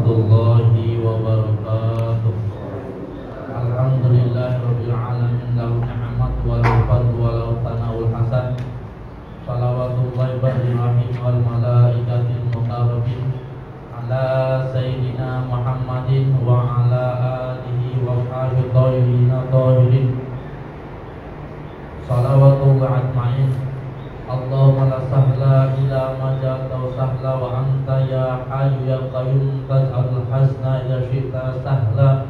warahmatullahi wabarakatuh. Alhamdulillahirabbil alamin lahu ni'mat wa lahu fadlu wa lahu tanaul hasan. Shalawatullahi rahim wal malaikatil muqarrabin ala sayyidina Muhammadin wa ala alihi wa sahbihi tahirin. Shalawatullahi ajmain. Allahumma la sahla illa ma ja'altahu sahla wa anta ya hayyu ya qayyum taj'alul hazna idza syi'ta sahla.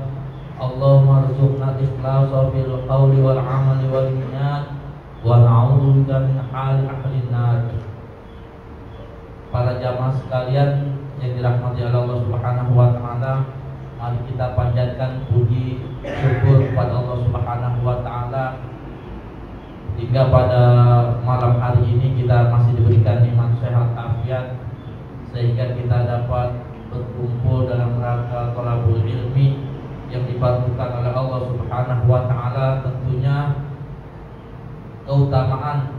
Allahumma arzuqna ikhlasa fil qawli wal amali wal niyyat wa na'udzu bika min hali ahli nar. Para jamaah sekalian yang dirahmati Allah Subhanahu wa taala, mari kita panjatkan puji syukur kepada Allah Subhanahu wa taala hingga pada malam hari ini kita masih diberikan nikmat sehat afiat sehingga kita dapat berkumpul dalam rangka thalabul ilmi yang dibantukan oleh Allah Subhanahu wa taala. Tentunya keutamaan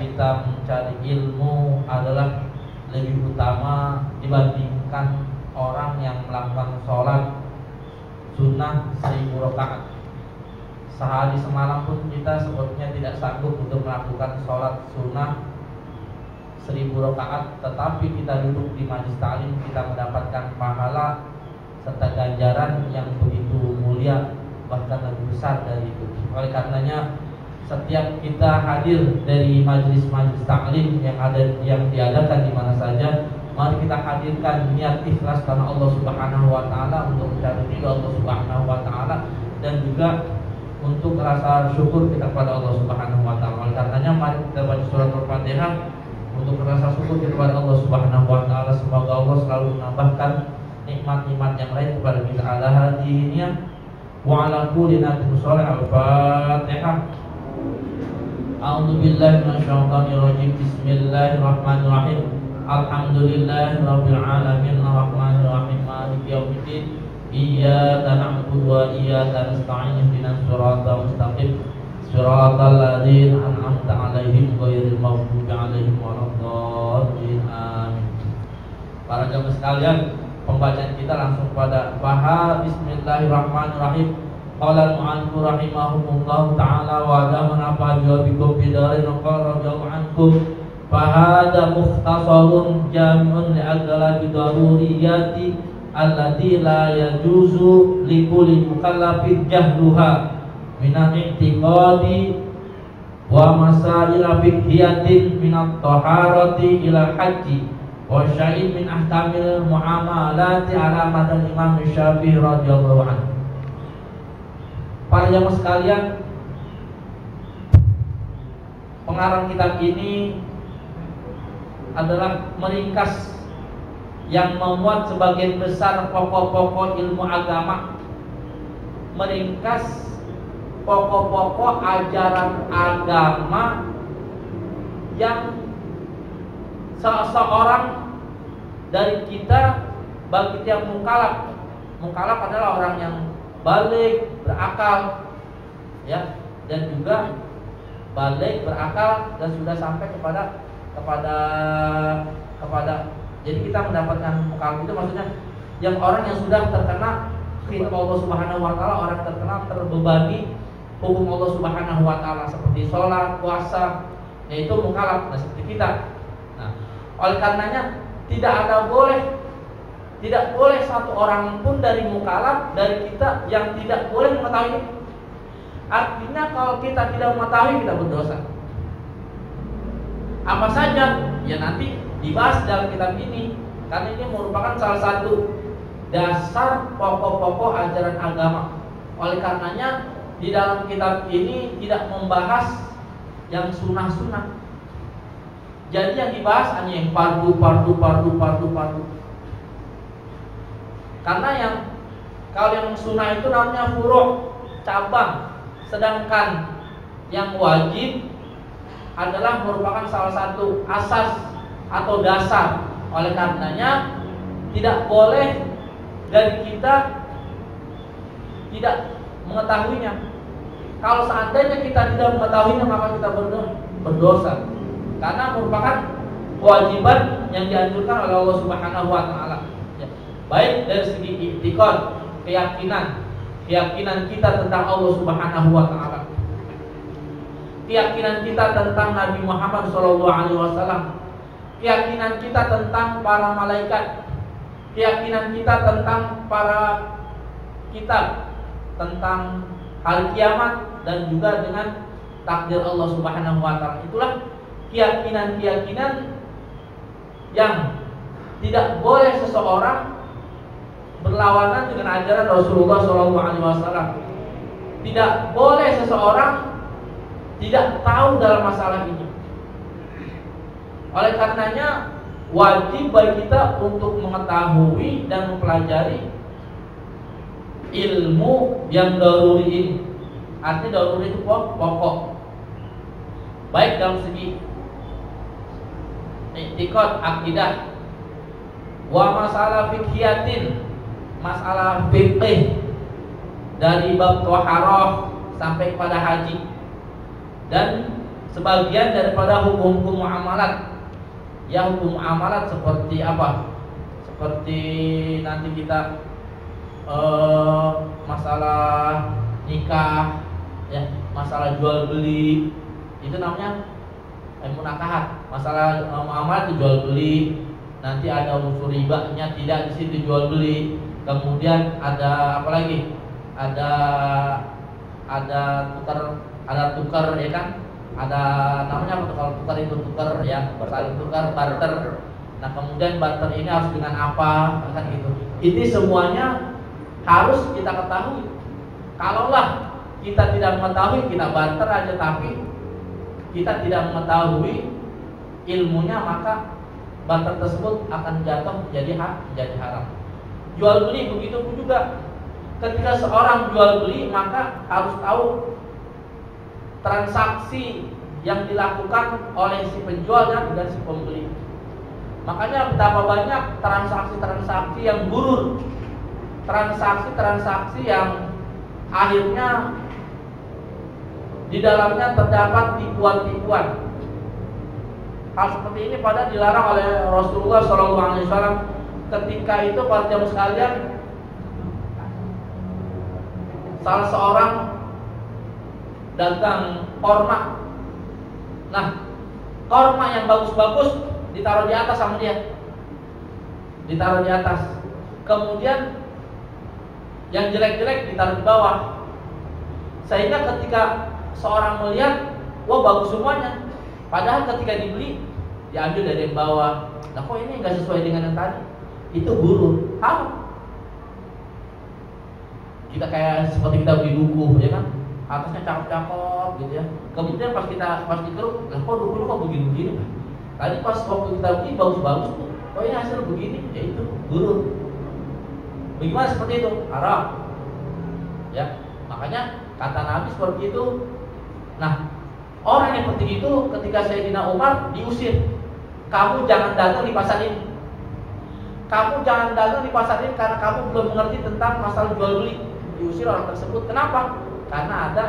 kita mencari ilmu adalah lebih utama dibandingkan orang yang melakukan sholat sunnah 1000 rakaat. Sehari semalam pun kita sepertinya tidak sanggup untuk melakukan sholat sunnah 1000 rakaat, tetapi kita duduk di majlis ta'lim, kita mendapatkan pahala serta ganjaran yang begitu mulia, bahkan lebih besar dari itu. Oleh karenanya setiap kita hadir dari majlis-majlis ta'lim yang diadakan di mana saja, mari kita hadirkan niat ikhlas karena Allah Subhanahu wa taala untuk mencari ridha Allah Subhanahu wa taala dan juga untuk rasa syukur kita kepada Allah Subhanahu wa taala. Oleh karenanya mari kita baca surat Al-Fatihah untuk rasa syukur kita kepada Allah Subhanahu wa taala. Semoga Allah selalu menambahkan nikmat-nikmat yang lain kepada kita. Ala hadiniyah wa ala kulli nabiyyyin shalih. Al-Fatihah. A'udzu billahi minasyaitonir rajim. Bismillahirrahmanirrahim. Alhamdulillahirabbil alamin arrahmanir rahim maliki yaumiddin. Iyyaka na'budu wa iyyaka nasta'in ihdinas siratal mustaqim siratal ladzina an'amta 'alaihim ghairil maghdubi 'alaihim waladdallin. Amin. Para jamaah sekalian, pembacaan kita langsung pada Baha. Bismillahirrahmanirrahim. Qala al-mu'allif rahimahumullah ta'ala wa damana bikum bidarin qala radhiyallahu ankum fa hadha mukhtasarun jami'un li aghlabi daruriyati allati la yajuzu li kulli mukallafin jahluha min al-i'tiqadi wa masail fiqhiyatin min at-taharati ila haji wa syai'in min ahkamil muamalati ala madal Imam Syafi'i radhiyallahu anhu. Para jamaah sekalian, pengarang kitab ini adalah meringkas yang memuat sebagian besar pokok-pokok ilmu agama, meringkas pokok-pokok ajaran agama yang seseorang dari kita, bagi yang mukallaf adalah orang yang balik, berakal, ya, dan juga balik, berakal dan sudah sampai kepada jadi kita mendapatkan mukallaf itu maksudnya yang orang yang sudah terkena kitab Allah Subhanahu wa taala, orang terkena terbebani hukum Allah Subhanahu wa taala seperti sholat, puasa, yaitu mukallaf. Nah, seperti kita. Nah, oleh karenanya tidak boleh satu orang pun dari mukallaf dari kita yang tidak boleh mengetahui. Artinya kalau kita tidak mengetahui, kita berdosa. Apa saja? Ya nanti dibahas dalam kitab ini, karena ini merupakan salah satu dasar pokok-pokok ajaran agama. Oleh karenanya di dalam kitab ini tidak membahas yang sunnah-sunnah. Jadi yang dibahas hanya yang fardu. Karena yang kalau yang sunnah itu namanya furu', cabang, sedangkan yang wajib adalah merupakan salah satu asas atau dasar. Oleh karenanya tidak boleh dari kita tidak mengetahuinya. Kalau seandainya kita tidak mengetahuinya, maka kita berdosa. Karena merupakan kewajiban yang dianjurkan oleh Allah Subhanahu wa taala. Ya. Baik dari segi i'tiqad, keyakinan kita tentang Allah Subhanahu wa taala. Keyakinan kita tentang Nabi Muhammad SAW, keyakinan kita tentang para malaikat, keyakinan kita tentang para kitab, tentang hari kiamat, dan juga dengan takdir Allah Subhanahu wa taala. Itulah keyakinan-keyakinan yang tidak boleh seseorang berlawanan dengan ajaran Rasulullah SAW. Tidak boleh seseorang tidak tahu dalam masalah ini. Oleh karenanya wajib bagi kita untuk mengetahui dan mempelajari ilmu yang daruri ini. Artinya daruri itu pokok. Baik dalam segi i'tiqad, akidah, wa masalah fikhiyatin, masalah fikih dari bab thaharah sampai kepada haji, dan sebagian daripada hukum-hukum muamalat. Ya, hukum muamalat seperti apa? Seperti nanti kita masalah nikah, ya, masalah jual beli, itu namanya munakahat. Masalah muamalat itu jual beli, nanti ada unsur ribanya tidak di situ jual beli. Kemudian ada apa lagi? Ada tukar ya kan? Ada namanya apa? Kalau tukar itu tukar ya, saling tukar, barter. Nah, kemudian barter ini harus dengan apa? Kan gitu. Ini semuanya harus kita ketahui. Kalaulah kita tidak mengetahui, kita barter aja tapi kita tidak mengetahui ilmunya, maka barter tersebut akan jatuh menjadi haram. Jual beli begitu pun juga. Ketika seorang jual beli, maka harus tahu transaksi yang dilakukan oleh si penjual dan si pembeli. Makanya betapa banyak transaksi-transaksi yang buruk, transaksi-transaksi yang akhirnya di dalamnya terdapat tipuan-tipuan. Hal seperti ini pada dilarang oleh Rasulullah SAW. Ketika itu para jamaah sekalian, salah seorang dagang korma. Nah, korma yang bagus-bagus ditaruh di atas sama dia, ditaruh di atas. Kemudian yang jelek-jelek ditaruh di bawah. Sehingga ketika seorang melihat, wah bagus semuanya, padahal ketika dibeli diambil dari yang bawah. Nah, kok ini nggak sesuai dengan yang tadi? Itu buruk, haram. Kita kayak seperti kita beli duku, ya kan? Atasnya cakep-cakep gitu ya. Kemudian pas dikeruk, lah kok duku kok begini-begini kan? Tadi pas waktu kita beli bagus-bagus tuh, kok ini hasil begini? Ya itu buruk. Bagaimana seperti itu? Haram. Ya, makanya kata Nabi seperti itu. Nah, orang yang seperti itu ketika Sayyidina Umar diusir, kamu jangan dagang di pasar ini. Kamu jangan dagang di pasar ini karena kamu belum mengerti tentang masalah jual beli. Diusir orang tersebut. Kenapa? Karena ada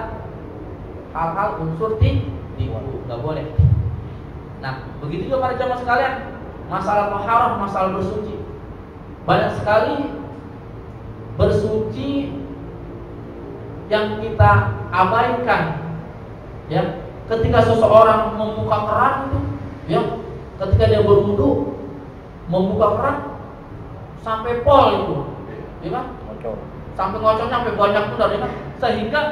hal-hal unsur tipu, nggak boleh. Nah, begitu juga para jamaah sekalian, masalah taharah, masalah bersuci. Banyak sekali bersuci yang kita abaikan. Ya, ketika seseorang membuka keran itu, ya, ketika dia berwudu membuka keran sampai pol itu, ya kan? Sampai ngocornya sampai banyak benar, ya kan? Sehingga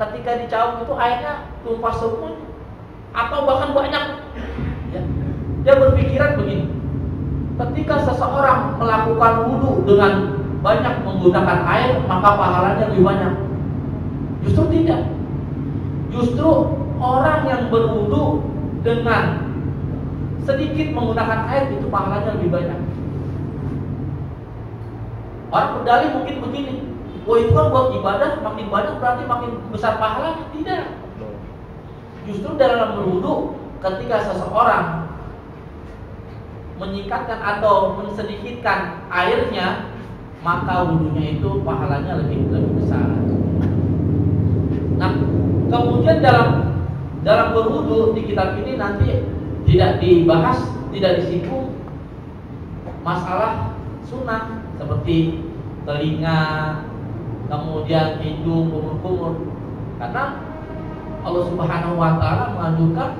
ketika dicaup itu airnya tumpah semua atau bahkan banyak. Ya. Dia berpikiran begini, ketika seseorang melakukan wudu dengan banyak menggunakan air, maka pahalanya lebih banyak. Justru tidak. Justru orang yang berwudu dengan sedikit menggunakan air itu pahalanya lebih banyak. Orang berdalih mungkin begini, wah itu kan buat ibadah, makin banyak berarti makin besar pahalanya. Tidak. Justru dalam berwudu, ketika seseorang menyingkatkan atau mensedikitkan airnya, maka wudunya itu pahalanya lebih besar. Nah, kemudian dalam berwudu di kitab ini nanti tidak dibahas, tidak disinggung masalah sunnah seperti telinga, kemudian hidung, kumur-kumur. Karena Allah Subhanahu wa taala menganjurkan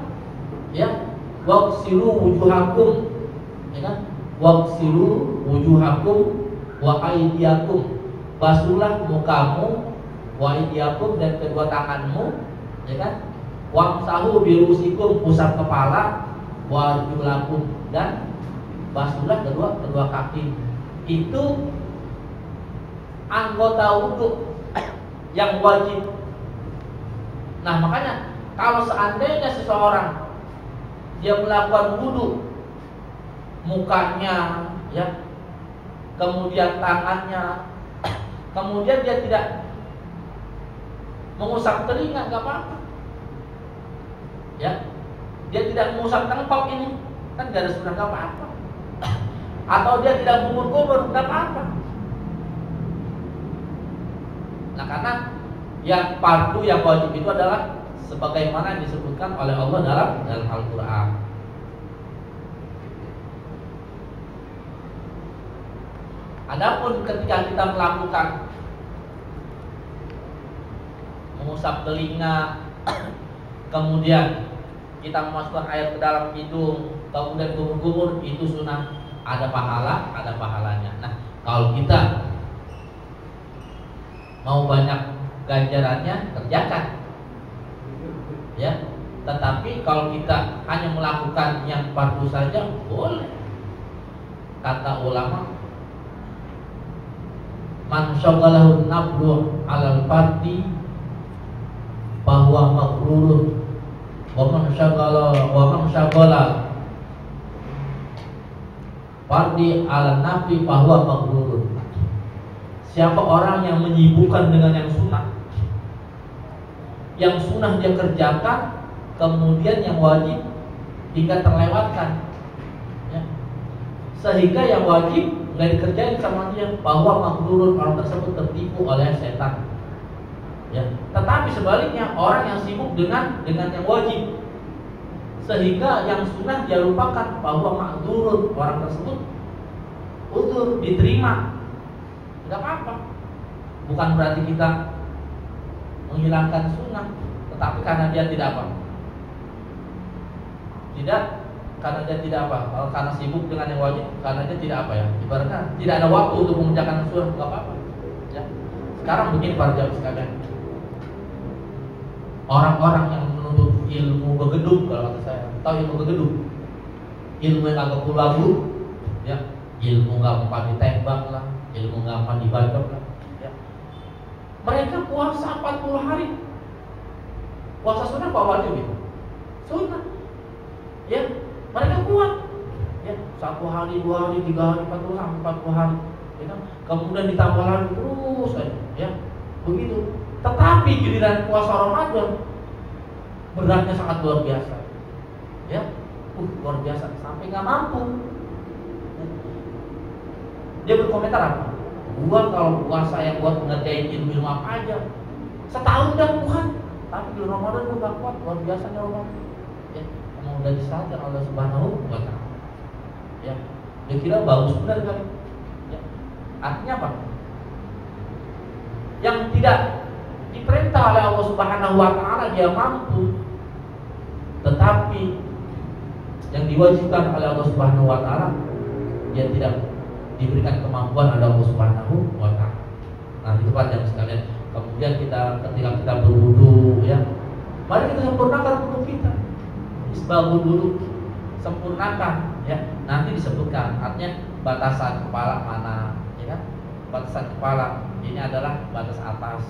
ya, waqsilu wujuhakum, ya kan? Waqsilu wujuhakum wa aydiyakum. Basuhlah mukamu, wa aydiyakum, dan kedua tanganmu, ya kan? Wamsahu birusikum, pusat kepala, wa arjulakum, dan basuhlah kedua kaki. Itu anggota wudhu yang wajib. Nah, makanya kalau seandainya seseorang dia melakukan wudhu, mukanya, ya, kemudian tangannya, kemudian dia tidak mengusap telinga, nggak apa-apa. Ya, dia tidak mengusap tengkok ini, kan nggak ada sunnah, nggak apa-apa. Atau dia tidak kumur-kumur, nggak apa-apa. Nah, karena yang fardu, yang wajib itu adalah sebagaimana yang disebutkan oleh Allah dalam Al-Quran. Adapun ketika kita melakukan mengusap telinga, kemudian kita memasukkan air ke dalam hidung, kemudian kumur-kumur, itu sunnah, ada pahalanya. Nah, kalau kita mau banyak ganjarannya, kerjakan, ya. Tetapi kalau kita hanya melakukan yang fardu saja, boleh. Kata ulama, man syaghalahu nablu 'alal fardi bahwa magrurun, wa man syaghala fardi 'ala nafi bahwa magrurun. Siapa orang yang menyibukkan dengan yang sunnah dia kerjakan, kemudian yang wajib hingga terlewatkan, ya. Sehingga yang wajib nggak dikerjain sama dia, bahwa magrurun, orang tersebut tertipu oleh setan, ya. Tetapi sebaliknya, orang yang sibuk dengan yang wajib, sehingga yang sunnah dia lupakan, bahwa magrurun, orang tersebut utur, diterima, nggak apa-apa. Bukan berarti kita menghilangkan sunnah, tetapi karena dia tidak apa? Karena sibuk dengan yang wajib, karena dia tidak apa ya? Ibaratnya tidak ada waktu untuk mengerjakan sunnah, nggak apa-apa. Ya. Sekarang begini para jamaah sekalian, orang-orang yang menuntut ilmu begedung, kalau kata saya, tahu ilmu begedung? Ilmu yang agak kulabu, ya, ilmu gampang ditembak lah, ilmu gampang dibacok lah, ya. Mereka puasa 40 hari. Puasa sunnah apa wajib itu? Sunnah. Ya, mereka kuat. Ya, 1 hari, 2 hari, 3 hari, 40 hari. Ya kan? Kemudian ditambah lagi terus saja, ya. Begitu. Tetapi giliran puasa Ramadan beratnya sangat luar biasa. Ya. Luar biasa sampai nggak mampu. Dia berkomentar apa? Gua kalau puasa yang buat ngerjain ilmu apa aja, setahun udah kuat. Tapi di Ramadan gua gak kuat, luar biasanya Ramadan. Ya, emang udah disadar Allah Subhanahu wa taala. Ya, dia kira bagus benar kali. Ya. Artinya apa? Yang tidak diperintah oleh Allah Subhanahu wa taala dia mampu. Tetapi yang diwajibkan oleh Allah Subhanahu wa taala dia tidak diberikan kemampuan oleh Allah Subhanahu wa taala. Nah, itu Pak jamaah sekalian. Kemudian ketika kita berwudu, ya, mari kita sempurnakan wudu kita. Isbahul wudu, sempurnakan, ya. Nanti disebutkan artinya batasan kepala mana, ya kan? Batasan kepala ini adalah batas atas,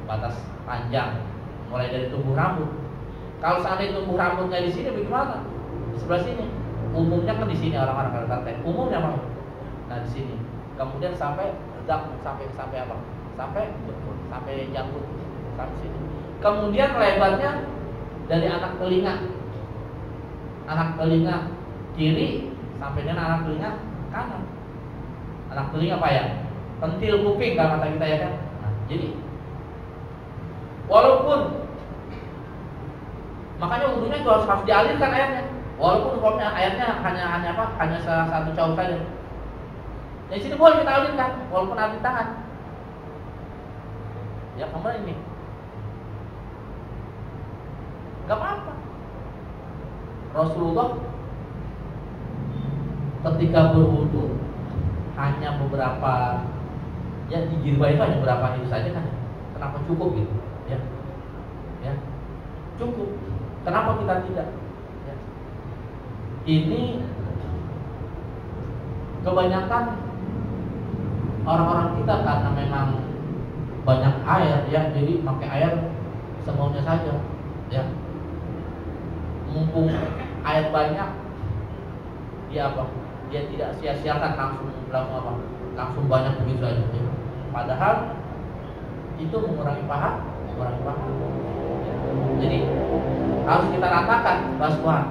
batas panjang, mulai dari tumbuh rambut. Kalau seandainya tumbuh rambutnya di sini bagaimana? Di sebelah sini. Umumnya kan di sini orang-orang rata-rata. Umumnya mana? Nah, di sini. Kemudian sampai sampai apa? Sampai janggut, sampai sini. Kemudian lebarnya dari anak telinga kiri sampai dengan anak telinga kanan. Anak telinga apa ya? Pentil kuping kalau kata kita, ya kan? Nah, jadi walaupun makanya wudunya juga harus dialirkan airnya. Walaupun umpamanya ayatnya hanya apa? Hanya salah satu caur saja. Di sini boleh kita alirkan, walaupun alir tangan. Ya, kemudian ini. Gak apa-apa. Rasulullah ketika berwudu hanya beberapa, ya di jirba itu hanya beberapa itu saja kan. Kenapa cukup gitu? Ya, cukup. Kenapa kita tidak? Ya. Ini kebanyakan orang-orang kita karena memang banyak air, ya, jadi pakai air semaunya saja, ya. Mumpung air banyak, dia apa? Dia tidak sia-siakan langsung banyak begitu saja. Ya. Padahal itu mengurangi pahala. Ya. Jadi harus kita ratakan basuhan.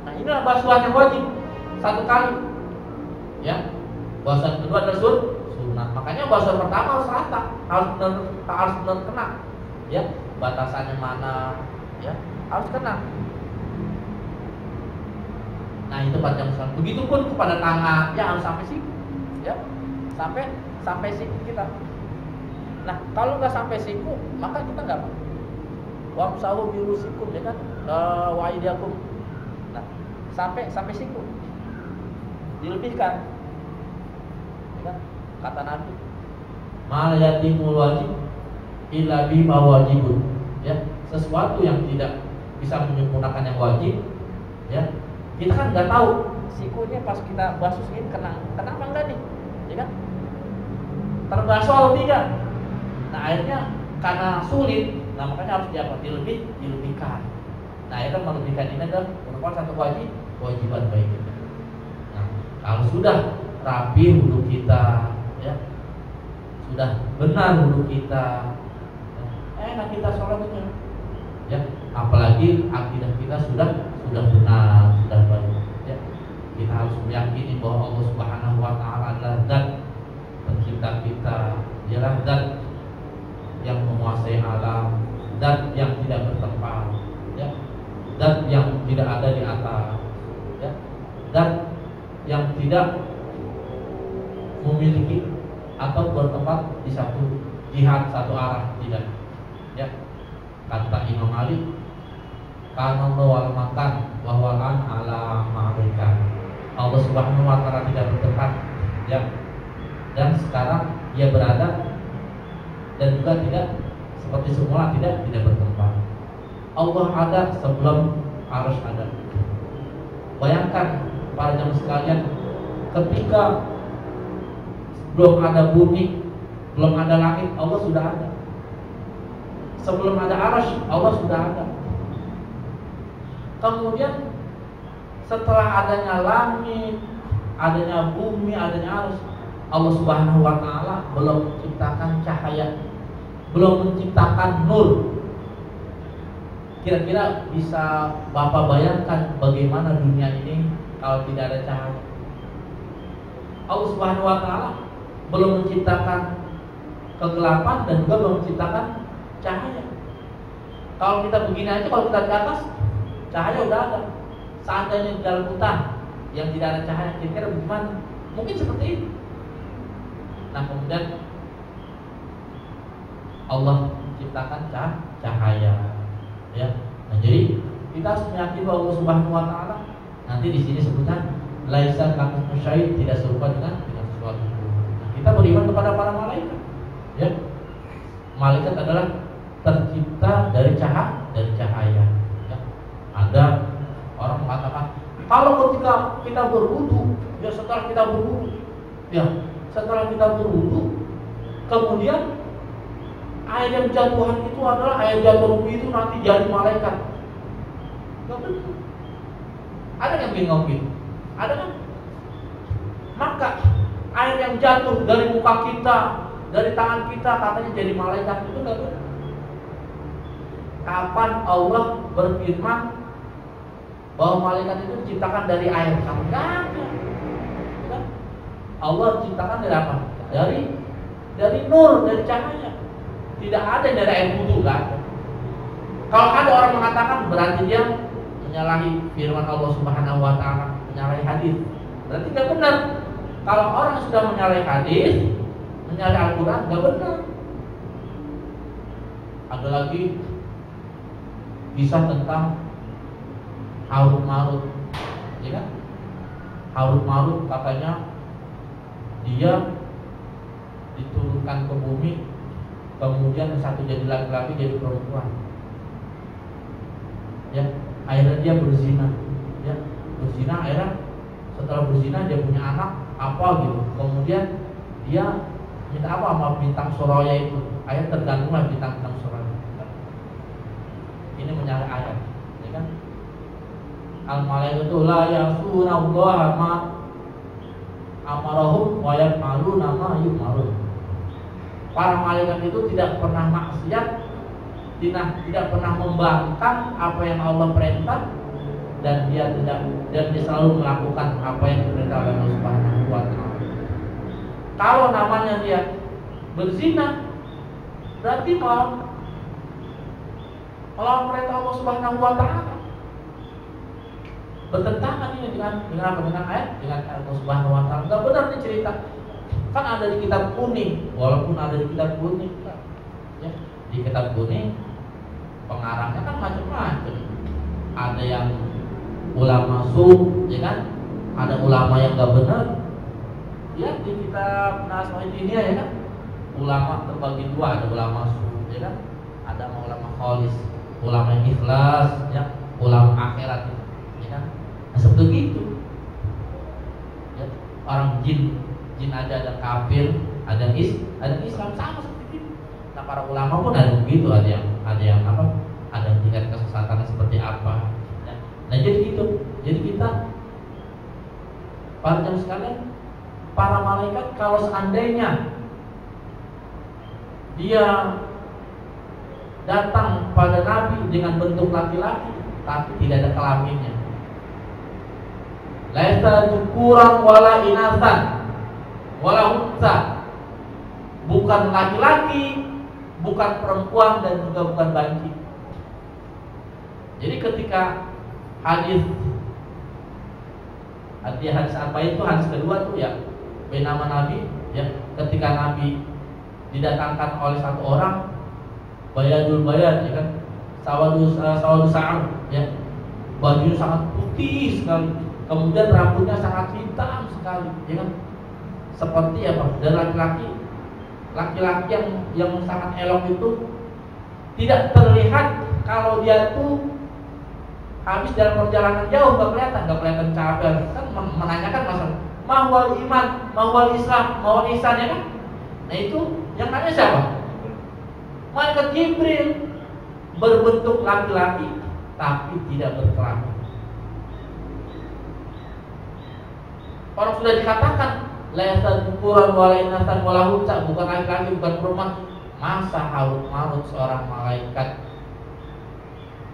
Nah, inilah basuhan yang wajib satu kali. Ya. Basuhan kedua adalah sunnah. Makanya basuhan pertama harus rata, harus benar kena. Ya, batasannya mana? Ya, harus kena. Nah, itu panjang sekali. Begitupun kepada tangan, ya harus sampai siku. Ya, sampai siku kita. Nah, kalau nggak sampai siku, maka kita nggak apa. Wamsahu birusikum, ya kan? Wa aydiyakum. Nah, sampai siku. Dilebihkan. Ya kan? Kata Nabi, "Mal yatimul wajib illa bima wajibun." Ya, sesuatu yang tidak bisa menyempurnakan yang wajib, ya. Kita kan nggak tahu sikunya pas kita basuh ini kena apa enggak nih, ya kan? Terbasuh atau tidak. Nah, akhirnya karena sulit, nah makanya harus dilebihkan. Nah, akhirnya melebihkan ini adalah merupakan satu kewajiban baik kita. Nah, kalau sudah rapi wudu kita, ya, sudah benar wudu kita, enak kita sholatnya, ya. Apalagi akidah kita sudah benar, sudah baik, ya. Kita harus meyakini bahwa Allah Subhanahu wa Ta'ala adalah Zat pencipta kita, dialah Zat yang menguasai alam, Zat yang tidak bertempat, ya. Zat yang tidak ada di atas, ya. Zat yang tidak memiliki atau bertempat di satu jihad, satu arah, tidak, ya. Kata Imam Ali, karena wal makan wawalan ala ma'rikan. Allah Subhanahu wa Ta'ala tidak bertempat, ya. Dan sekarang dia berada dan juga tidak seperti semula tidak bertempat. Allah ada sebelum arus ada. Bayangkan para jemaah sekalian, ketika belum ada bumi, belum ada langit, Allah sudah ada. Sebelum ada arasy, Allah sudah ada. Kemudian setelah adanya langit, adanya bumi, adanya arasy, Allah Subhanahu wa Ta'ala belum menciptakan cahaya, belum menciptakan nur. Kira-kira bisa Bapak bayangkan bagaimana dunia ini kalau tidak ada cahaya? Allah Subhanahu wa Ta'ala belum menciptakan kegelapan dan juga belum menciptakan cahaya. Kalau kita begini aja, kalau kita di atas, cahaya udah ada. Seandainya di dalam hutan yang tidak ada cahaya, kira-kira bagaimana? Mungkin seperti itu. Nah, kemudian Allah menciptakan cahaya, ya. Nah, jadi kita harus meyakini bahwa Allah Subhanahu wa Ta'ala, nanti di sini sebutkan laisa kamitslihi syai', tidak serupa dengan sesuatu. Nah, kita beriman kepada para malaikat, ya. Malaikat adalah tercipta dari cahaya, ya. Ada orang mengatakan, kalau ketika kita berwudu, ya setelah kita berwudu, kemudian air yang jatuhan itu adalah air jatuh itu nanti jadi malaikat. Gak betul. Ada yang bingung gitu? Ada kan? Maka air yang jatuh dari muka kita, dari tangan kita, katanya jadi malaikat, itu gak betul. Kapan Allah berfirman bahwa malaikat itu diciptakan dari air? Kamu gak ada. Allah diciptakan dari apa? Dari nur, dari cahaya. Tidak ada dari air wudu, gak ada. Kalau ada orang mengatakan berarti dia menyalahi firman Allah Subhanahu wa taala, menyalahi hadis. Berarti enggak benar. Kalau orang sudah menyalahi hadis, menyalahi Al-Qur'an, enggak benar. Ada lagi kisah tentang Harut Marut, ya kan? Harut Marut katanya dia diturunkan ke bumi, kemudian satu jadi laki-laki, jadi perempuan. Ya, akhirnya dia berzina. Ya, berzina, akhirnya setelah berzina dia punya anak apa gitu. Kemudian dia minta apa sama bintang Suraya itu. Ayat tergantunglah bintang-bintang Suraya. Ini menyalahi ayat, ya kan? Al-malaikatu la ya'suna Allah ma amarahum wa yaf'aluna ma yu'marun. Para malaikat itu tidak pernah maksiat, tidak pernah membangkang apa yang Allah perintah, dan dia selalu melakukan apa yang diperintah oleh Allah Subhanahu wa taala. Kalau namanya dia berzina, berarti melawan perintah Allah Subhanahu wa taala. Bertentangan ini dengan ayat, dengan Allah Subhanahu wa taala. Enggak benar nih cerita. Kan ada di kitab kuning, walaupun ada di kitab kuning, ya, di kitab kuning pengarangnya kan macam-macam. Ada yang ulama ya kan? Ada ulama yang enggak benar. Ya, di kitab Nasmaul Dunia, ya kan? Ulama terbagi dua, ada ulama ya kan? Ada ulama khalis, ulama yang ikhlas, ya, ulama akhirat, ya kan? Nah, seperti itu. Ya, orang jin ada kafir, ada Islam, sama seperti itu. Nah, para ulama pun ada begitu, ada yang apa? Ada tingkat kesesatannya seperti apa. Ya. Nah, jadi gitu. Jadi kita para jamaah sekalian, para malaikat kalau seandainya dia datang pada Nabi dengan bentuk laki-laki tapi tidak ada kelaminnya, laisa dzukuran wala inasan wala unsa, bukan laki-laki, bukan perempuan, dan juga bukan banci. Jadi ketika hadis apa itu hadis kedua tuh ya, nama Nabi ya, ketika Nabi didatangkan oleh satu orang bayadul bayad, ya kan, sawadu sa'am, ya, bajunya sangat putih sekali, kemudian rambutnya sangat hitam sekali, ya kan, seperti apa? Dan laki-laki yang sangat elok itu tidak terlihat kalau dia tuh habis dalam perjalanan jauh, nggak kelihatan capek. Kan menanyakan masalah mahwal iman, mahwal Islam, mahwal ihsan, ya kan? Nah, itu yang nanya siapa? Malaikat Jibril, berbentuk laki-laki tapi tidak berkelamin. Orang sudah dikatakan laisa dzukuran wala inasan wala unsa, bukan laki-laki, bukan perempuan. Masa Harut Marut seorang malaikat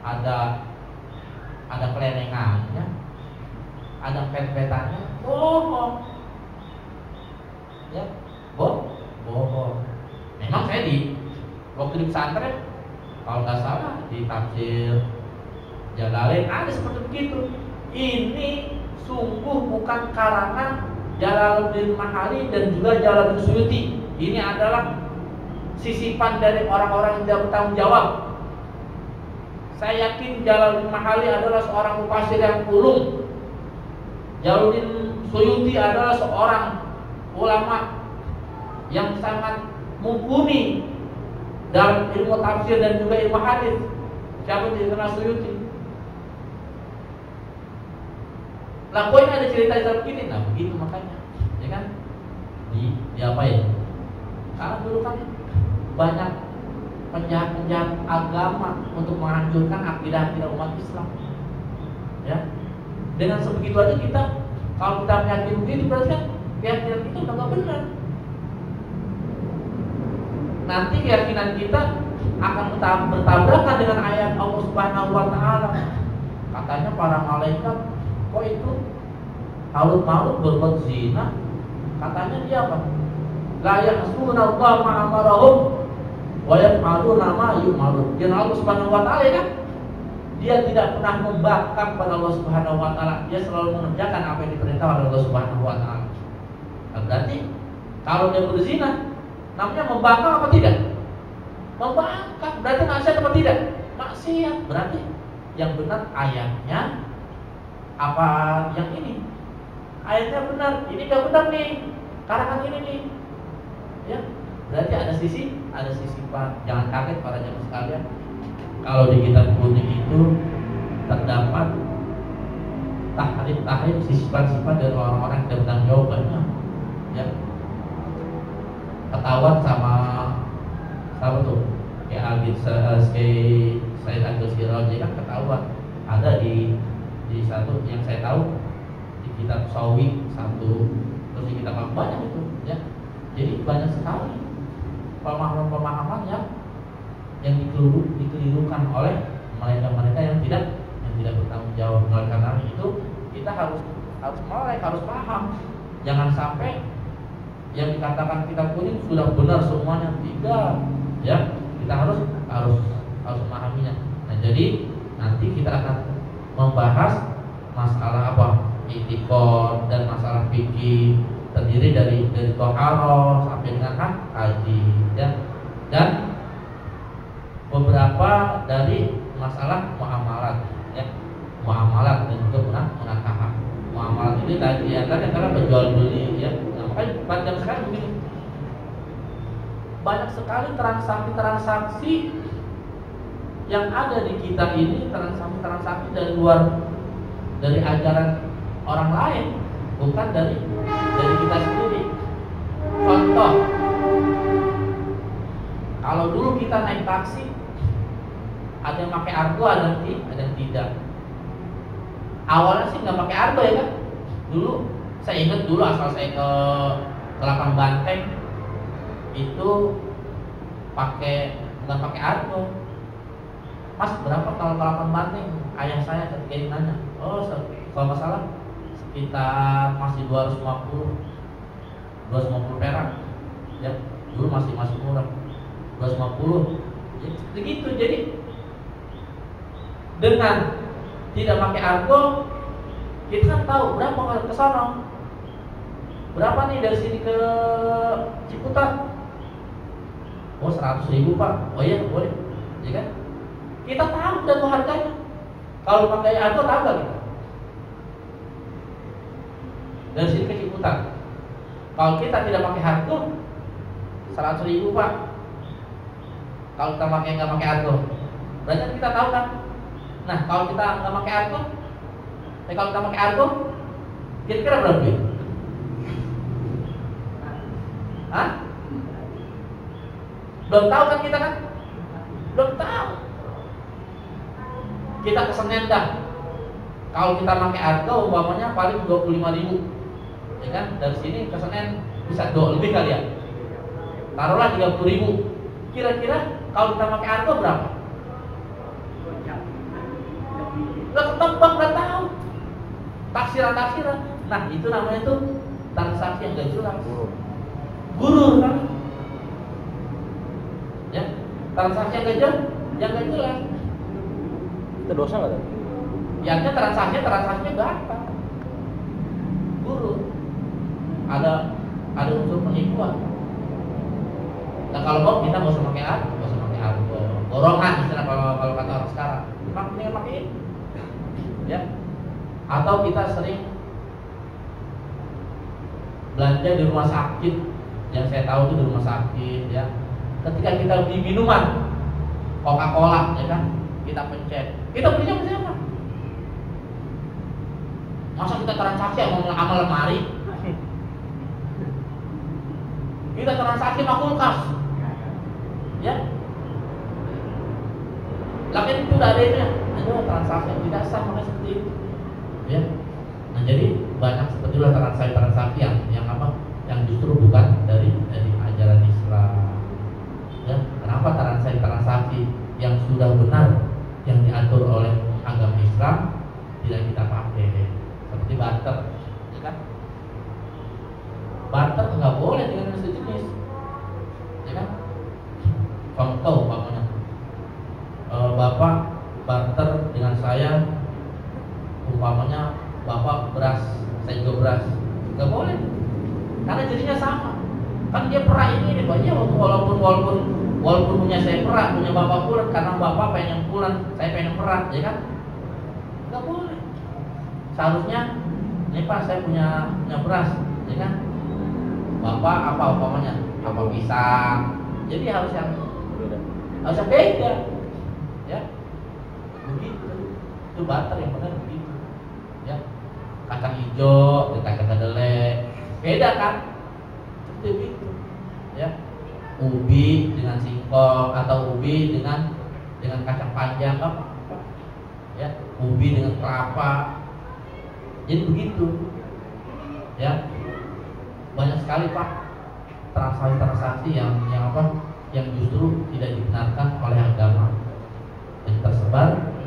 ada kelenengannya, ada pet-petannya? Bohong. Ya, bohong. Memang saya waktu di pesantren, kalau nggak salah di tafsir Jalalain ada seperti begitu. Ini sungguh bukan karangan Jalaluddin Mahali dan juga Jalaluddin Suyuti. Ini adalah sisipan dari orang-orang yang tidak bertanggung jawab. Saya yakin Jalaluddin Mahali adalah seorang mufasir yang ulung. Jalaluddin Suyuti adalah seorang ulama yang sangat mumpuni dalam ilmu tafsir dan juga ilmu hadis. Siapa yang dikenal Suyuti? Lah, kok ini ada cerita begini? Nah, begitu makanya, ya kan? Diapain? Karena dulu kan banyak penjahat agama untuk menghancurkan akidah umat Islam. Ya, dengan sebegitu aja kita, kalau kita meyakini begitu, berarti kan keyakinan kita udah gak benar. Nanti keyakinan kita akan bertabrakan dengan ayat Allah Subhanahu wa taala. Katanya para malaikat, kok itu Harut Marut berbuat zina? Katanya dia apa? La ya'suna Allah ma amarahum wa yaf'aluna ma yu'marun. Dan Allah Subhanahu wa taala, ya kan? dia tidak pernah membangkang pada Allah Subhanahu wa taala, dia selalu mengerjakan apa yang diperintah oleh Allah Subhanahu wa taala. Nah, berarti kalau dia berzina namanya membangkang apa tidak? Membangkang, berarti maksiat apa tidak? Maksiat. Berarti yang benar ayatnya apa yang ini? Ayatnya benar, ini gak benar nih, karangan ini nih. Ya, berarti ada sisi Pak. Jangan kaget para jemaah sekalian. Kalau di kitab kuning itu terdapat tahrif sifat-sifat dari orang-orang yang bertanggung jawab banyak. Ya, ketahuan sama tuh kayak Said Al-Ghazali kan ketahuan ada di satu yang saya tahu di kitab Sawi satu, terus di kitab banyak itu ya. Jadi banyak sekali pemahaman-pemahaman yang dikelirukan oleh mereka yang tidak bertanggung jawab. Oleh karena itu kita harus paham, jangan sampai yang dikatakan kitab kuning sudah benar semuanya, tidak ya. Kita harus memahaminya. Nah, jadi nanti kita akan membahas masalah apa? I'tiqad dan masalah fikih, terdiri dari toharoh sampai dengan haji ya. Dan beberapa dari masalah muamalat ya. Muamalat dan juga munakahah. Muamalat ini tadi antara penjual beli ya. Nah, makanya pada sekarang begini, banyak sekali transaksi yang ada di kita ini, transaksi dari luar dari ajaran orang lain, bukan dari kita sendiri. Contoh, kalau dulu kita naik taksi, ada yang pakai argo, ada yang tidak. Awalnya sih nggak pakai argo ya kan? Dulu saya ingat dulu asal saya ke Lapang Banteng itu nggak pakai argo. Mas, berapa kalau ke Lapang Banteng? Ayah saya ketika ini nanya, oh kalau nggak salah sekitar masih 250 perak ya, dulu masih murah 250 ya, begitu. Jadi dengan tidak pakai argo kita kan tahu berapa kalau ke sana, berapa nih dari sini ke Ciputat. Oh 100.000 Pak, oh iya boleh ya kan, kita tahu dan tahu harganya. Kalau pakai argo tahu gak kita dari sini ke Ciputat? Kalau kita tidak pakai argo 100.000 Pak. Kalau kita nggak pakai argo, berarti kita tahu kan. Nah, kalau kita nggak pakai argo, kalau kita pakai argo, kira-kira berapa duit? Hah? Belum tahu kan kita kan? Belum tahu. Kita ke Senen dah. Kalau kita pakai argo, umpamanya paling 25.000, ya kan? Dari sini ke Senen bisa lebih kali ya. Taruhlah 30.000. Kira-kira kalau kita pakai argo berapa? Udah ketebak, udah tahu. Taksiran. Nah, itu namanya tuh transaksi yang gak jelas. Gurur kan? Ya, transaksi yang gak jelas. Itu dosa nggak? Yang transaksinya batal. Gurur. Ada unsur penipuan. Nah, kalau mau kita nggak usah pakai argo, borongan istilah kalau kata orang sekarang. Makanya pakai ini. Ya, atau kita sering belanja di rumah sakit, yang saya tahu itu di rumah sakit ya. Ketika kita beli minuman Coca-Cola ya kan, kita pencet, kita belinya sama siapa? Masa kita transaksi sama lemari? Kita transaksi sama kulkas ya. Lagi itu udah ada itu ya. Ada transaksi yang tidak sah, makanya seperti itu ya. Nah, jadi banyak seperti itu transaksi yang apa, yang justru bukan dari ajaran Islam ya. Kenapa transaksi yang sudah benar, yang diatur oleh agama Islam tidak kita pakai, seperti barter ya kan? Barter nggak boleh dengan sejenis ya kan. Contoh umpamanya Bapak barter dengan nggak boleh, karena jadinya sama. Kan dia perak ini Pak, ya walaupun punya saya perak, punya bapak pulang, karena bapak pengen pulang, saya pengen perak, ya kan? Nggak boleh. Seharusnya, ini Pak saya punya beras, ya kan? Bapak apa umpamanya? Apa pisang? Jadi harus yang beda, ya. Begitu. Itu butter yang benar begitu, ya. Kacang hijau, kacang kedelai, beda kan? Itu gitu, ya. Ubi dengan singkong atau ubi dengan kacang panjang apa? Ya, ubi dengan kelapa. Jadi begitu, ya. Banyak sekali Pak transaksi yang apa? Yang justru tidak dibenarkan oleh agama yang tersebar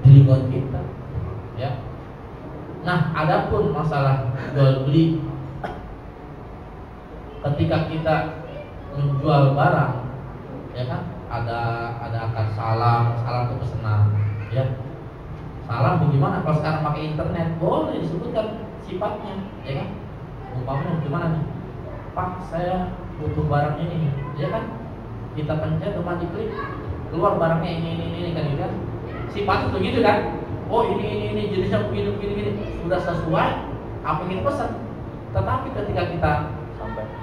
di lingkungan kita, ya. Nah, adapun masalah jual beli, ketika kita menjual barang, ya kan, ada akad salam itu pesanan, ya. Salam bagaimana? Kalau sekarang pakai internet boleh disebutkan sifatnya, ya kan? Umpamanya gimana nih? Pak, saya butuh barang ini, ya kan? Kita pencet otomatis keluar barangnya ini kan, gitu kan? Sifatnya begitu kan? Oh ini jenisnya begini sudah sesuai apa yang kita pesan. Tetapi ketika kita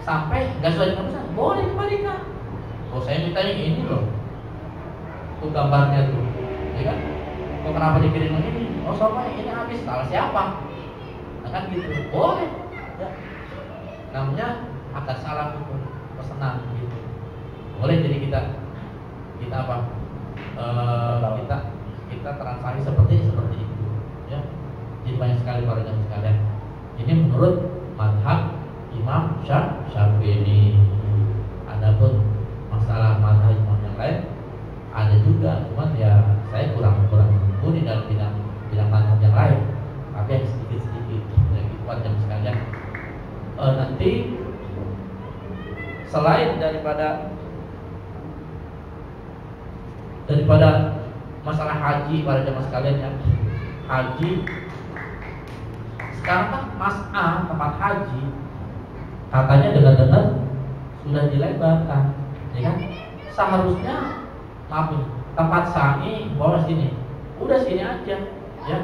sampai nggak sesuai dengan pesan, boleh kembalikan. Oh saya mintanya ini loh, tuh gambarnya tuh, ya kan? Kok kenapa dikirim ini? Oh soalnya ini habis, salah siapa? Nah kan gitu, boleh. Ya. Namanya akad salam itu pesanan gitu. Boleh, jadi kita apa? Kita transaksi seperti itu, ya. Jadi banyak sekali para jamaah sekalian. Ini menurut mazhab Imam Syafi'i. Adapun masalah mazhab imam yang lain ada juga, cuman ya saya kurang mumpuni dalam bidang mazhab yang lain. Tapi yang sedikit ya, gitu para jamaah sekalian. Nanti selain daripada masalah haji para jamaah sekalian, ya, haji sekarang kan Mas A tempat haji katanya dengar sudah dilebarkan, ya kan? Seharusnya maaf nih, tempat sa'i boleh sini, udah sini aja, ya.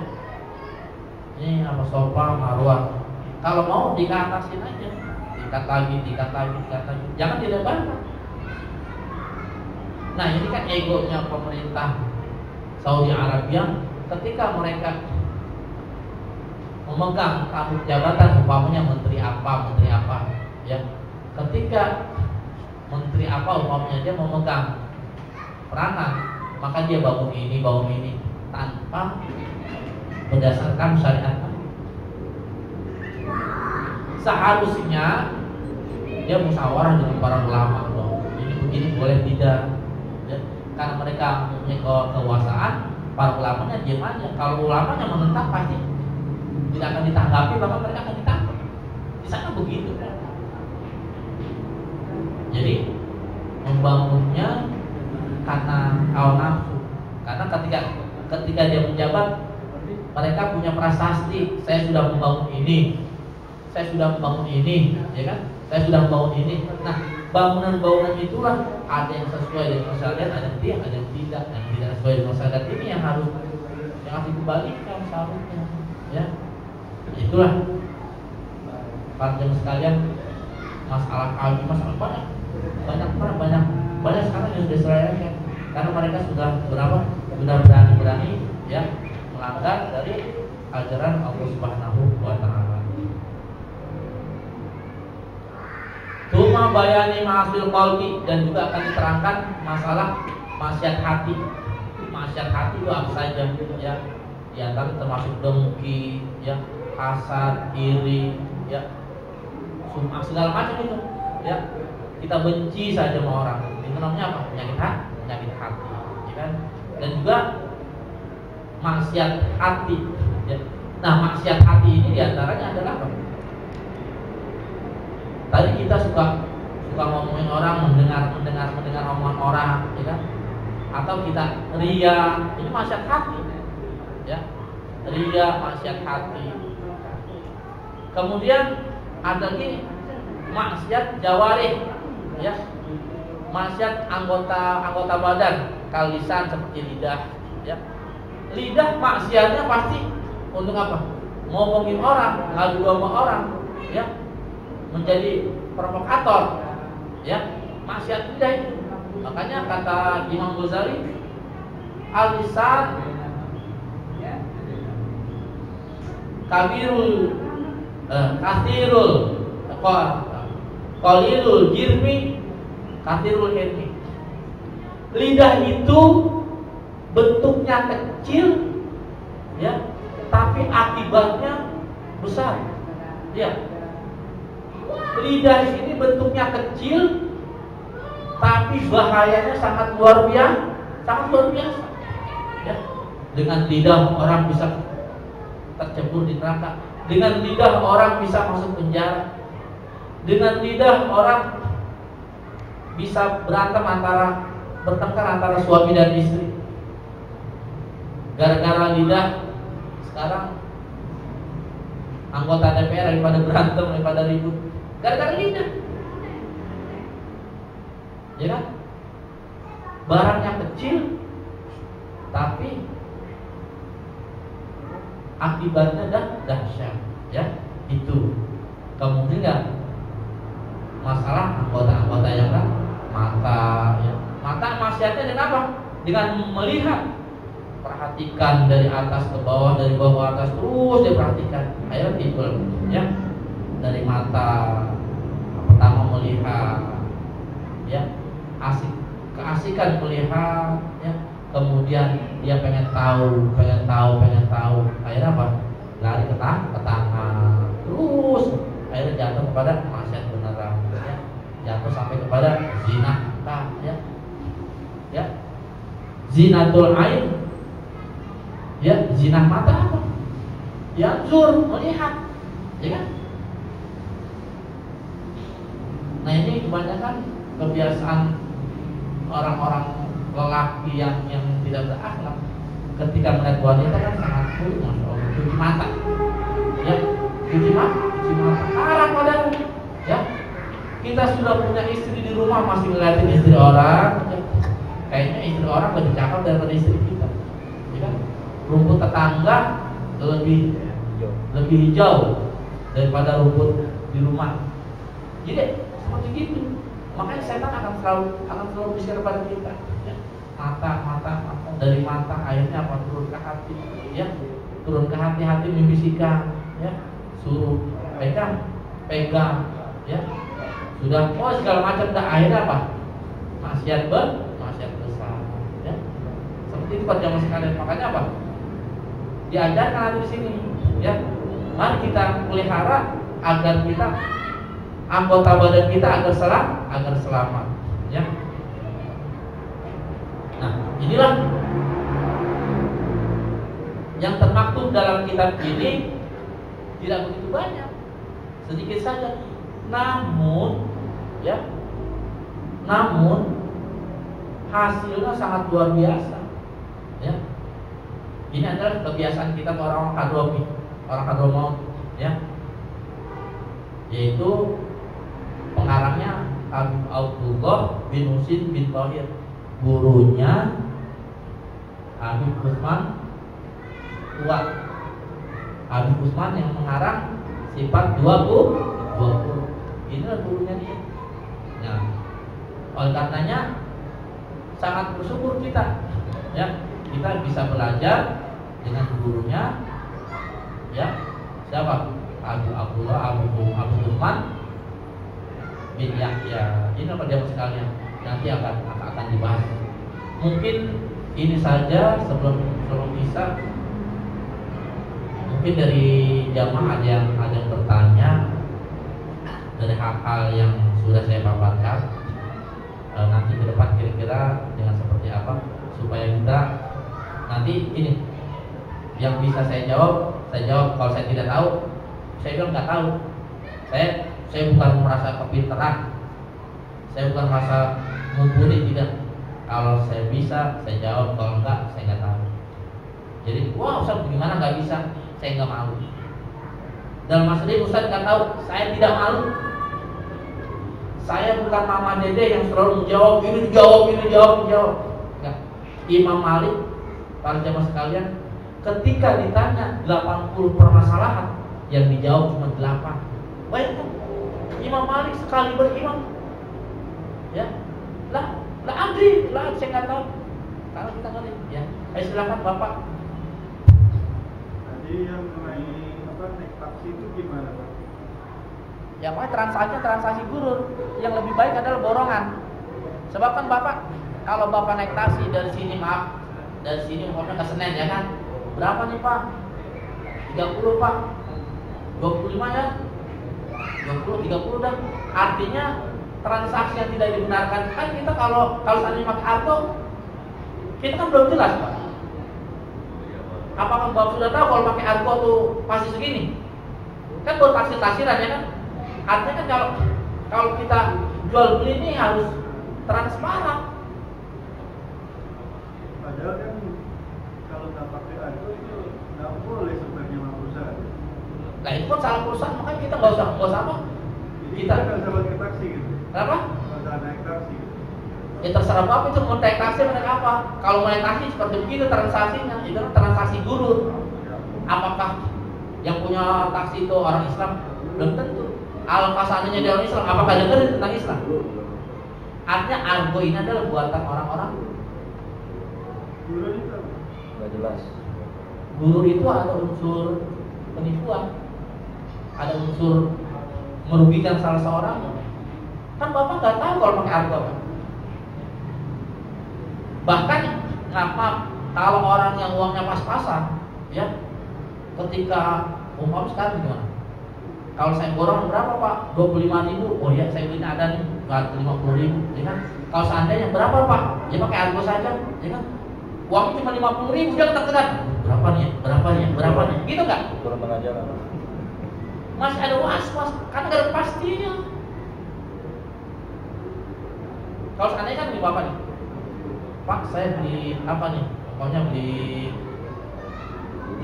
Ini apa sofa marwah, kalau mau dikatasin aja, dikat lagi, jangan dilebarkan. Nah ini kan egonya pemerintah Saudi Arabia ketika mereka memegang rambut jabatan, umpamanya menteri apa, ya. Ketika menteri apa umpamanya dia memegang peranan, maka dia bangun ini tanpa berdasarkan syariat. Seharusnya dia musyawarah dengan para ulama loh. Ini begini boleh tidak? Ya, karena mereka mempunyai kekuasaan, para ulamanya diam aja. Kalau ulamanya menentang pasti tidak akan ditanggapi, bahkan mereka akan ditangkap. Di sana begitu kan. Jadi membangunnya karena hawa nafsu. Karena ketika dia menjabat, mereka punya prasasti, saya sudah membangun ini, ya kan? Saya sudah membangun ini. Nah, bangunan-bangunan itulah ada yang sesuai dengan masyarakat, ada yang tidak, yang tidak sesuai dengan masyarakat ini yang harus dikembalikan seharusnya, ya. Itulah para jemaah sekalian, masalah haji, masalah banyak sekarang yang diselesaikan karena mereka sudah berani ya melanggar dari ajaran Allah Subhanahu wa taala. Cuma bayani ma'asil qalbi, dan juga akan diterangkan masalah maksiat hati. Maksiat hati itu apa saja, ya. Di antara termasuk dengki, ya, hasad, iri, ya, sum'ah, segala macam itu, ya. Kita benci saja sama orang. Itu namanya apa? Penyakit hati, ya kan? Dan juga maksiat hati, ya. Nah, maksiat hati ini diantaranya adalah apa? Tadi kita suka ngomongin orang, mendengar omongan orang, ya kan? Atau kita ria, ini maksiat hati, ya. Ria, maksiat hati. Kemudian ada lagi maksiat jawarih, ya, maksiat anggota badan, kalisan seperti lidah, ya. Lidah maksiatnya pasti untuk apa? Ngomongin orang, ngadu sama orang, ya, menjadi provokator, ya, maksiat lidah itu. Makanya kata Imam Ghazali, al-lisan kabirul kathirul qalilul jirmi kathirul ilmi. Lidah itu bentuknya kecil, ya, tapi akibatnya besar, ya. Lidah ini bentuknya kecil, tapi bahayanya sangat luar biasa, ya. Dengan lidah orang bisa tercebur di neraka, dengan lidah orang bisa masuk penjara, dengan lidah orang bisa bertengkar antara suami dan istri. Gara-gara lidah sekarang anggota DPR daripada berantem, daripada ribut, gara-gara lidah, ya kan? Barangnya kecil, tapi akibatnya dahsyat, ya. Itu kemudian masalah anggota yang kan mata, ya. Mata maksiatnya dengan apa? Dengan melihat, perhatikan dari atas ke bawah, dari bawah ke atas, terus diperhatikan. Ayo timbul, ya, dari mata pertama melihat, ya, keasikan melihat, ya. Kemudian dia pengen tahu. Akhirnya apa? Lari ke tangan. Terus akhirnya jatuh kepada maksiat beneran, ya. Jatuh sampai kepada zina, ya. Ya. Zinatul ain. Ya, zina mata apa? Yanzur, melihat, ya kan? Nah, ini kebanyakan kebiasaan orang-orang lelaki yang tidak berakhlak. Ketika melihat wanita kan sangat sulit, masya Allah, cuci mata, ya, cuci mata, haram padahal, ya. Kita sudah punya istri di rumah masih ngeliatin istri orang, ya. Kayaknya istri orang lebih cakep daripada istri kita, ya kan? Rumput tetangga lebih hijau daripada rumput di rumah. Jadi seperti gitu. Makanya setan akan selalu bicara kepada kita, ya. Mata dari mata akhirnya apa? Turun ke hati, ya. Turun ke hati membisikkan, ya. Suruh pegang, ya. Sudah segala macam, dah akhirnya apa? Maksiat besar, ya. Seperti itu pada zaman sekalian. Makanya apa? Diajarkan di sini, ya. Mari kita pelihara agar kita anggota badan kita agar selamat, ya. Nah, inilah yang termaktub dalam kitab ini, tidak begitu banyak, sedikit saja. Namun, ya, hasilnya sangat luar biasa, ya. Ini adalah kebiasaan kita orang Hadramaut, ya, yaitu pengarangnya Abdullah bin Husin bin Thahir, gurunya Habib Usman Kuat. Habib Usman yang mengarang sifat 20. Inilah gurunya dia. Nah, oleh karenanya sangat bersyukur kita, ya, kita bisa belajar dengan gurunya, ya. Siapa? Abdullah Usman bin Yahya. Ini apa dia sekalian? Nanti akan dibahas. Mungkin ini saja sebelum bisa. Mungkin dari jamaah ada yang bertanya dari hal-hal yang sudah saya paparkan. Nanti ke depan kira-kira dengan seperti apa supaya kita nanti ini yang bisa saya jawab. Kalau saya tidak tahu, saya bilang nggak tahu. Saya bukan merasa kepintaran, saya bukan merasa mumpuni, tidak. Kalau saya bisa, saya jawab. Kalau enggak, saya nggak tahu. Jadi, wah, Ustaz gimana nggak bisa? Saya nggak mau. Dalam masalah ini Ustaz nggak tahu, saya tidak malu. Saya bukan mama dede yang selalu menjawab ini dijawab. Enggak. Imam Malik, para jamaah sekalian, ketika ditanya 80 permasalahan, yang dijawab cuma 8. Bayangkan, Imam Malik sekali berimam, ya, lah saya nggak tahu. Kalau kita ngerti, ya, silakan Bapak. Tadi yang mengenai naik taksi itu gimana, Pak? Ya, makanya transaksi gurur. Yang lebih baik adalah borongan. Sebab kan Bapak, kalau Bapak naik taksi dari sini umpamanya ke Senen, ya kan? Berapa nih Pak? 30 Pak. 25 ya? 30 dah. Artinya transaksi yang tidak dibenarkan kan kita kalau seandainya pakai Argo, kita kan belum jelas Pak. Apakah Bapak sudah tahu kalau pakai Argo tuh pasti segini? Kan buat taksir-taksiran, ya kan? Artinya kan kalau kita jual beli ini harus transparan. Padahal kan kalau nggak pakai Argo itu nggak boleh sebenarnya sama perusahaan. Nah itu kan salah perusahaan, makanya kita nggak usah apa. Kita nggak usah pakai taksi gitu. Kenapa? Nggak usah naik taksi. Gitu. Ya terserah Bapak itu mau naik taksi naik apa. Kalau mau naik taksi seperti begitu transaksinya, itu kan transaksi gurur. Apakah yang punya taksi itu orang Islam? Belum tentu. Alangkah seandainya dia orang Islam, apakah dia ngerti tentang Islam? Artinya Argo ini adalah buatan orang-orang. Guru itu Nggak jelas. Guru itu ada unsur penipuan, ada unsur merugikan salah seorang. Kan Bapak nggak tahu kalau pakai Argo kan? Bahkan ngapa kalau orang yang uangnya pas-pasan, ya, ketika sekarang gimana? Kalau saya borong berapa Pak? 25.000. Oh ya, saya belinya ada nih 50.000, ya kan? Kalau seandainya berapa Pak? Ya pakai Argo saja, ya kan? Uangnya cuma 50.000, dia tertekan. Berapa nih? Gitu nggak? Turun tengah jalan. Masih ada was-was, karena nggak ada pastinya. Kalau seandainya kan beli Bapak nih, Pak, saya beli apa nih? Pokoknya beli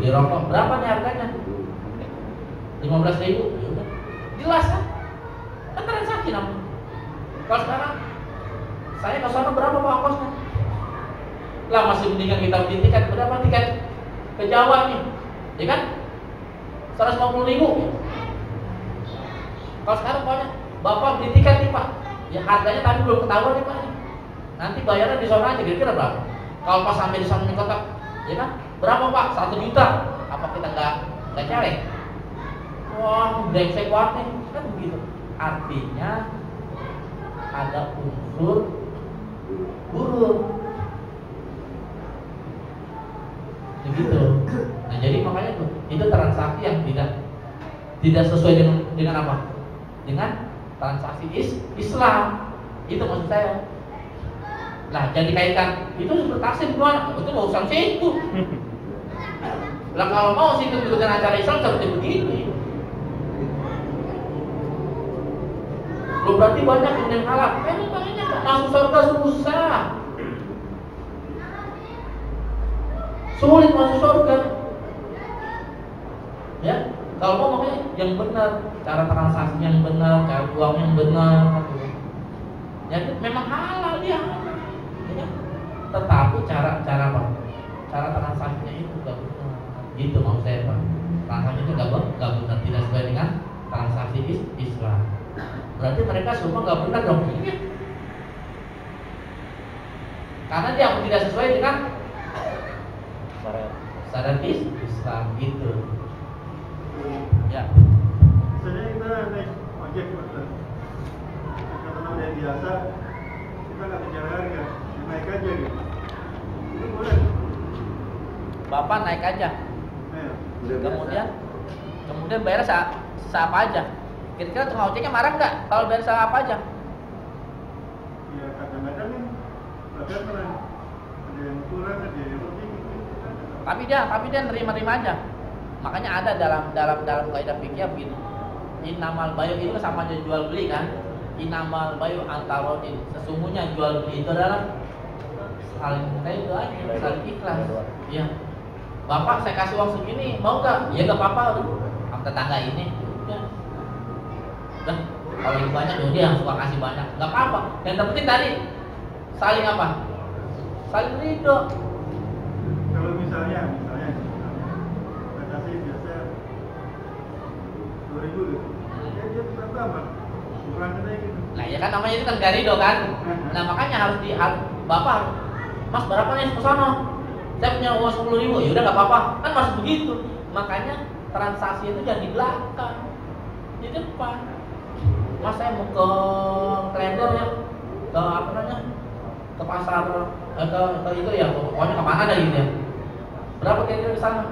rokok. Berapa nih harganya? 15.000. Ya udah. Jelas kan? Kan transaksi namanya. Kalau sekarang saya ke sana berapa Pak ongkosnya? Lah masih mendingan kita beli tiket. Berapa tiket ke Jawa nih? Ya kan? 150.000. Kalau sekarang pokoknya Bapak beli tiket nih Pak. Ya harganya tadi belum ketahuan nih Pak. Nanti bayarnya di sana aja, kira-kira berapa? Kalau pas sampai di sana di kota, ya kan? Berapa Pak? 1 juta. Apa kita nggak cari? Wah, brengsek banget nih. Kan begitu. Artinya ada unsur gurur. Begitu. Nah, jadi makanya itu transaksi yang tidak sesuai dengan apa? Dengan transaksi Islam. Itu maksud saya. Nah, jadi kaitkan itu seperti taksi gimana? Itu nggak usah situ. Lah kalau mau situ ikutin acara Islam seperti begini. Lo berarti banyak yang halal. Makanya masuk surga susah. Sulit masuk surga. Ya, kalau mau makanya yang benar, cara transaksi yang benar, cara uang yang benar. Ya, memang halal dia. Ya, tetapi cara apa? Cara transaksinya itu gak benar. Gitu mau saya Pak. Transaksi itu gak benar, tidak sesuai dengan transaksi Islam. Berarti mereka semua gak benar dong. Karena dia tidak sesuai dengan syarat Islam gitu. Ya. Sebenarnya kita naik ojek Pak. Karena udah biasa, kita nggak bicara harga, naik aja gitu. Itu boleh. Bapak naik aja. Kemudian bayar apa aja. Kira-kira tukang ojeknya marah nggak kalau bayar apa aja? Ya kadang-kadang kan bahkan ada yang kurang, ada yang lebih. Tapi dia nerima aja. Makanya ada dalam kaidah fikih begini. Innamal bayu itu sama aja jual beli kan? Innamal bayu antarodin. Sesungguhnya jual beli itu adalah saling itu aja, saling ikhlas. Iya. Bapak saya kasih uang segini, mau nggak? Ya nggak apa-apa. tetangga ini, udah. Kalau yang banyak dia yang suka kasih banyak, nggak apa-apa. Yang terpenting tadi saling apa? Saling ridho. Kalau misalnya kasih biasa 2.000 gitu, dia tambah, kurang naik gitu. Nah ya kan namanya itu kan gak ridho kan. Nah makanya harus bapak, mas berapa nih ke sono? Saya punya uang 10.000, ya udah nggak apa-apa, kan harus begitu. Makanya transaksi itu jangan di belakang, di depan. Mas saya mau ke Klender ya, ke apa namanya, ke pasar, ke itu ya, pokoknya kemana dah gitu ya. Berapa kira-kira ke sana?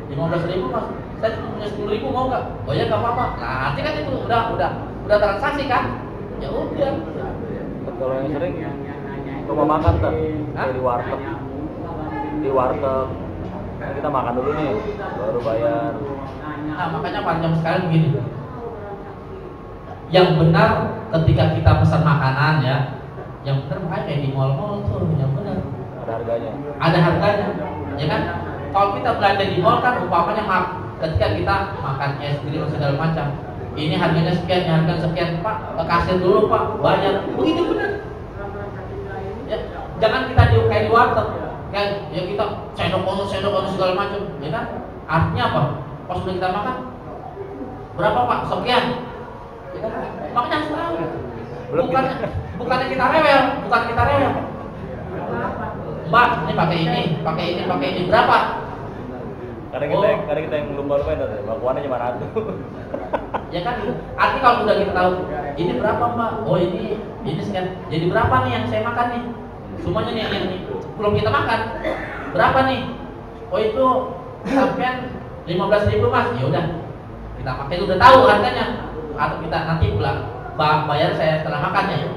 15.000 mas, saya cuma punya 10.000 mau nggak? Oh ya nggak apa-apa. Nah nanti kan itu udah transaksi kan? Ya udah. Kalau yang sering rumah makan tuh, kayak di warteg. Di warteg kita makan dulu nih, baru bayar. Nah makanya panjang sekali begini. Yang benar ketika kita pesan makanan ya, yang benar makanya kayak di mall-mall tuh, yang benar. Ada harganya. Ada harganya, ya kan? Kalau kita belanja di mall kan umpamanya ketika kita makan es krim segala macam, ini harganya sekian, harga sekian, Pak, ke kasir dulu Pak, bayar. Begitu benar. Ya, jangan kita kayak di warteg, kayak ya kita sendok segala macam, ya kan? Artinya apa? Pas sudah kita makan, berapa Pak? Sekian. Ya kan? Makanya harus tahu. Bukannya kita rewel, bukan kita rewel. Mbak, ini pakai ini, berapa? Kadang kita yang lumba-lumba itu, bakuannya cuma 100. Ya kan, artinya kalau udah kita tahu, ini berapa Mbak? Oh ini sekian. Jadi berapa nih yang saya makan nih? Semuanya nih yang belum kita makan. Berapa nih? Oh itu sampean 15.000 Mas. Ya udah, kita pakai itu udah tahu harganya. Atau kita nanti pulang bayar saya setelah makannya.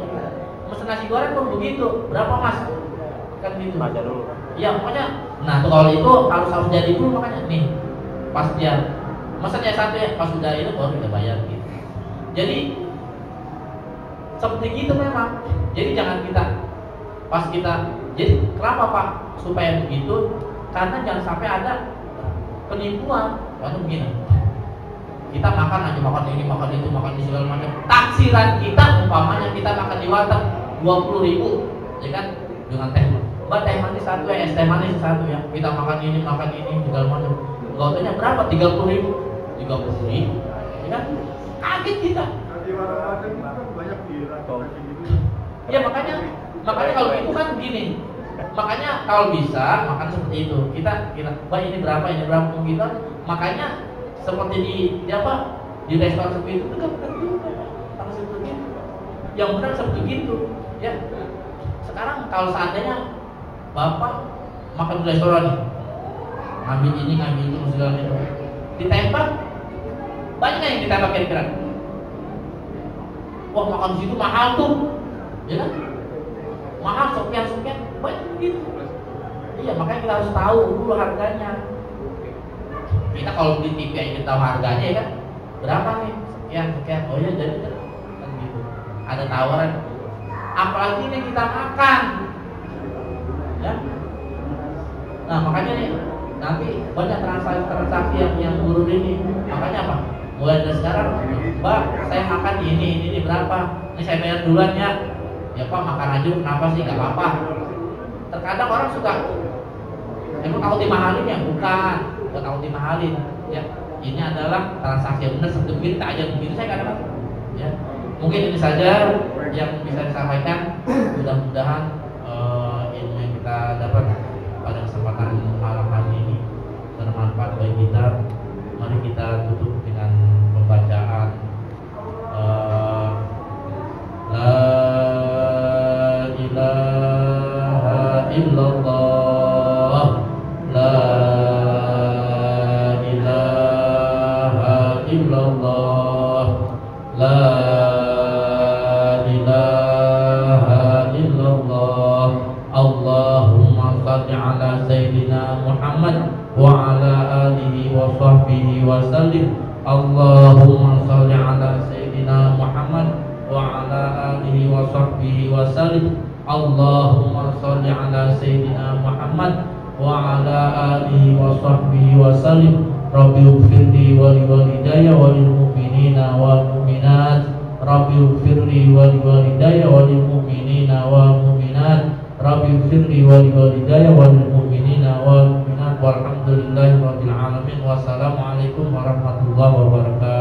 Mesen nasi goreng pun begitu. Berapa Mas? Kan gitu. Baca dulu. Iya pokoknya. Nah tuh kalau itu harus jadi dulu makanya nih. Pas dia mesennya satu ya, pas udah itu baru kita bayar gitu. Jadi seperti gitu memang. Jadi jangan jadi kenapa Pak supaya begitu? Karena jangan sampai ada penipuan. Karena begini. Kita makan ini, makan itu, makan di segala macam. Taksiran kita umpamanya kita makan di warteg 20.000, ya kan? Dengan teh. Mbak teh manis satu ya, es teh manis satu ya. Kita makan ini segala macam. Gautannya berapa? 30.000. 30.000. Ya kan? Kaget kita. Di warteg kan banyak gitu. Ya makanya kalau itu kan begini. Makanya kalau bisa makan seperti itu. Kita Mbak ini berapa kita. Makanya seperti di restoran seperti itu kan juga harus seperti itu. Yang benar seperti itu ya. Sekarang kalau seandainya Bapak makan di restoran ngambil ini segala macam ditembak, banyak yang ditembak kira-kira. Wah makan di situ mahal tuh, ya kan? Mahal sekian banyak gitu. Iya makanya kita harus tahu dulu harganya. Kita kalau beli TV aja kita tahu harganya ya kan, berapa nih sekian. Oh ya jadi kan gitu. Ada tawaran. Apalagi ini kita makan, ya. Nah makanya nih nanti banyak transaksi yang turun ini. Makanya apa? Mulai dari sekarang, Mbak saya makan ini berapa? Ini saya bayar duluan ya. Ya Pak makan aja kenapa sih? Gak apa-apa. Terkadang orang suka emang takut dimahalin ya? Bukan takut dimahalin ya. Ini adalah transaksi yang benar seperti kita aja begitu saya katakan ya. Mungkin ini saja yang bisa disampaikan. Mudah-mudahan ilmu yang kita dapat pada kesempatan malam hari ini bermanfaat bagi kita. Mari kita tutup dengan pembacaan La ilaha illallah, La ilaha illallah, La ilaha illallah. Allahumma salli ala Sayyidina Muhammad wa ala alihi wa sahbihi wa sallim. Allahumma salli ala Sayyidina Muhammad wa ala alihi wa sahbihi wa sallim. Allahumma salli ala Sayyidina Muhammad wa ala alihi wa sahbihi wa sallim. Rabbi ighfirli wa liwalidayya wa lil mu'minina wal mu'minat. Rabbi ighfirli wa liwalidayya wa lil mu'minina wal mu'minat. Rabbi ighfirli wa liwalidayya wa lil mu'minina wal mu'minat. Walhamdulillahi rabbil alamin. Wassalamualaikum warahmatullahi wabarakatuh.